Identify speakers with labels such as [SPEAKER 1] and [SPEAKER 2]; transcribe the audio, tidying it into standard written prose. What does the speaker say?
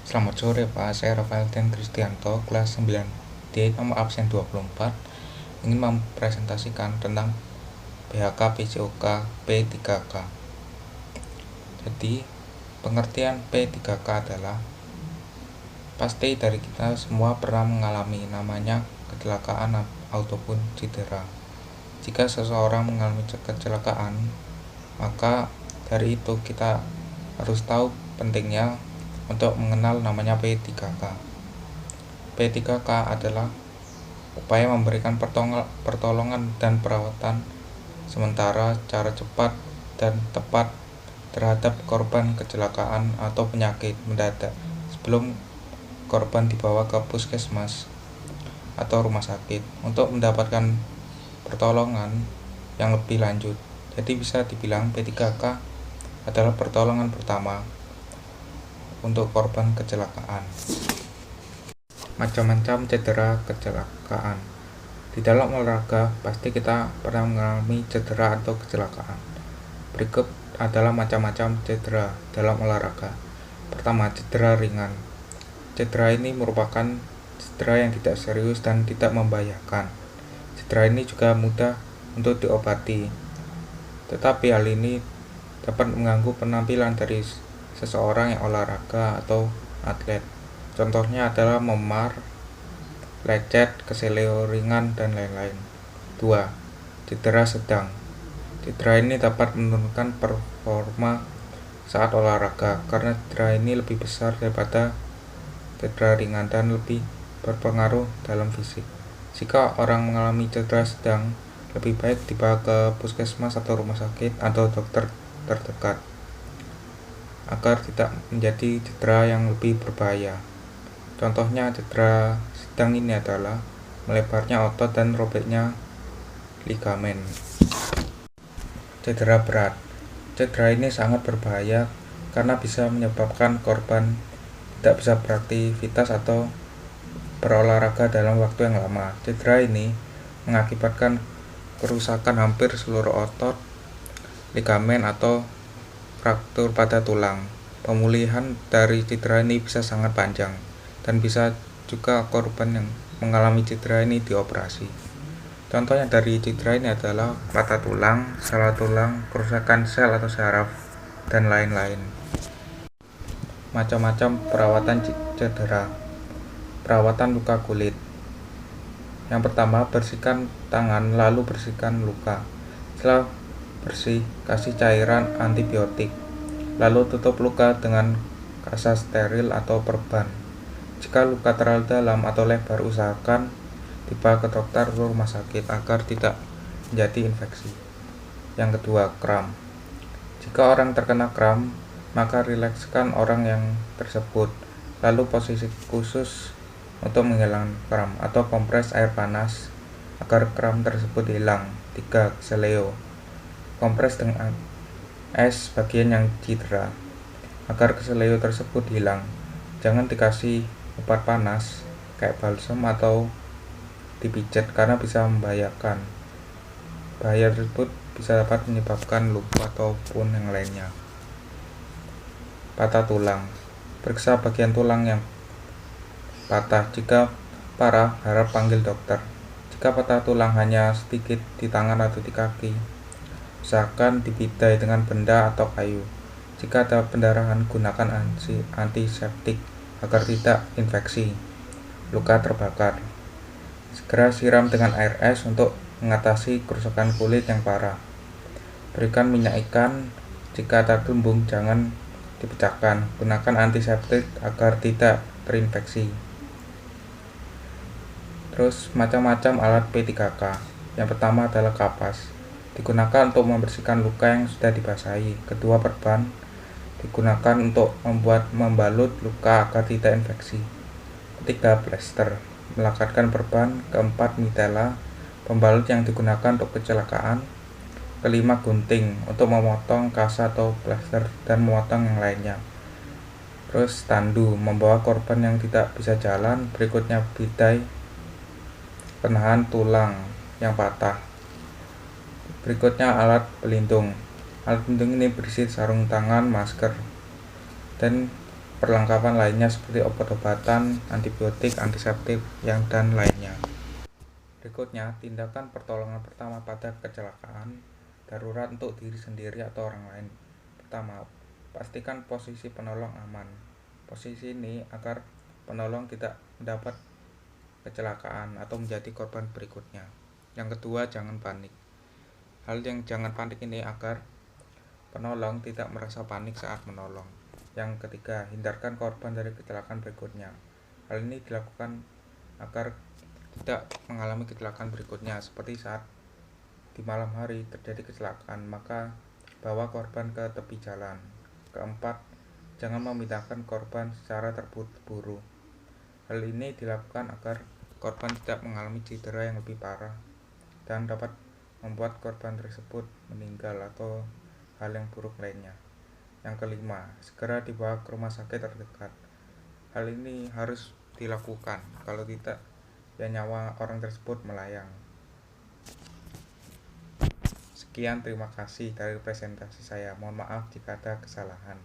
[SPEAKER 1] Selamat sore Pak, saya Rafael dan Kristianto, kelas 9D, nomor absen 24, ingin mempresentasikan tentang PHK PCOK P3K. Jadi, pengertian P3K adalah pasti dari kita semua pernah mengalami namanya kecelakaan ataupun cedera. Jika seseorang mengalami kecelakaan, maka dari itu kita harus tahu pentingnya untuk mengenal namanya P3K. P3K adalah upaya memberikan pertolongan dan perawatan sementara cara cepat dan tepat terhadap korban kecelakaan atau penyakit mendadak sebelum korban dibawa ke puskesmas atau rumah sakit untuk mendapatkan pertolongan yang lebih lanjut. Jadi bisa dibilang P3K adalah pertolongan pertama untuk korban kecelakaan. Macam-macam cedera kecelakaan. Di dalam olahraga pasti kita pernah mengalami cedera atau kecelakaan. Berikut adalah macam-macam cedera dalam olahraga. Pertama, cedera ringan. Cedera ini merupakan cedera yang tidak serius dan tidak membahayakan. Cedera ini juga mudah untuk diobati, tetapi hal ini dapat mengganggu penampilan dari seseorang yang olahraga atau atlet. Contohnya adalah memar, lecet, keseleo ringan, dan lain-lain. 2. Cedera sedang. Cedera ini dapat menurunkan performa saat olahraga karena cedera ini lebih besar daripada cedera ringan dan lebih berpengaruh dalam fisik. Jika orang mengalami cedera sedang, lebih baik dibawa ke puskesmas atau rumah sakit atau dokter terdekat agar tidak menjadi cedera yang lebih berbahaya. Contohnya cedera sedang ini adalah melebarnya otot dan robeknya ligamen. Cedera berat. Cedera ini sangat berbahaya karena bisa menyebabkan korban tidak bisa beraktivitas atau berolahraga dalam waktu yang lama. Cedera ini mengakibatkan kerusakan hampir seluruh otot, ligamen, atau fraktur pada tulang. Pemulihan dari cedera ini bisa sangat panjang dan bisa juga korban yang mengalami cedera ini dioperasi. Contohnya dari cedera ini adalah patah tulang, salah tulang, kerusakan sel atau saraf, dan lain-lain. Macam-macam perawatan cedera. Perawatan luka kulit. Yang pertama, bersihkan tangan lalu bersihkan luka. Setelah bersih, kasih cairan antibiotik. Lalu tutup luka dengan kasa steril atau perban. Jika luka terlalu dalam atau lebar, usahakan dibawa ke dokter atau rumah sakit agar tidak menjadi infeksi. Yang kedua, kram. Jika orang terkena kram, maka rilekskan orang yang tersebut. Lalu posisi khusus untuk menghilangkan kram atau kompres air panas agar kram tersebut hilang. 3. Seleo. Kompres dengan es bagian yang cedera agar keseleo tersebut hilang. Jangan dikasih obat panas kayak balsam atau dipijat karena bisa membahayakan. Bahaya tersebut bisa dapat menyebabkan luka ataupun yang lainnya. Patah tulang. Periksa bagian tulang yang patah. Jika parah, harap panggil dokter. Jika patah tulang hanya sedikit di tangan atau di kaki, usahakan dibidai dengan benda atau kayu. Jika ada pendarahan, gunakan antiseptik agar tidak infeksi. Luka terbakar. Segera siram dengan air es untuk mengatasi kerusakan kulit yang parah. Berikan minyak ikan. Jika tergelembung, jangan dipecahkan. Gunakan antiseptik agar tidak terinfeksi. Terus macam-macam alat P3K. Yang pertama adalah kapas. Digunakan untuk membersihkan luka yang sudah dibasahi. Kedua, perban. Digunakan untuk membalut luka agar tidak infeksi. Ketiga, plester. Melekatkan perban. Keempat, mitela. Pembalut yang digunakan untuk kecelakaan. Kelima, gunting untuk memotong kasa atau plester dan memotong yang lainnya. Terus tandu, membawa korban yang tidak bisa jalan. Berikutnya, bidai, penahan tulang yang patah. Berikutnya, alat pelindung. Alat pelindung ini berisi sarung tangan, masker, dan perlengkapan lainnya seperti obat-obatan, antibiotik, antiseptik, dan lainnya. Berikutnya, tindakan pertolongan pertama pada kecelakaan darurat untuk diri sendiri atau orang lain. Pertama, pastikan posisi penolong aman. Posisi ini agar penolong tidak mendapat kecelakaan atau menjadi korban berikutnya. Yang kedua, jangan panik. Hal yang jangan panik ini agar penolong tidak merasa panik saat menolong. Yang ketiga, hindarkan korban dari kecelakaan berikutnya. Hal ini dilakukan agar tidak mengalami kecelakaan berikutnya, seperti saat di malam hari terjadi kecelakaan, maka bawa korban ke tepi jalan. Keempat, jangan memindahkan korban secara terburu-buru. Hal ini dilakukan agar korban tidak mengalami cedera yang lebih parah dan dapat membuat korban tersebut meninggal atau hal yang buruk lainnya. Yang kelima, segera dibawa ke rumah sakit terdekat. Hal ini harus dilakukan, kalau tidak ya nyawa orang tersebut melayang. Sekian, terima kasih dari presentasi saya. Mohon maaf jika ada kesalahan.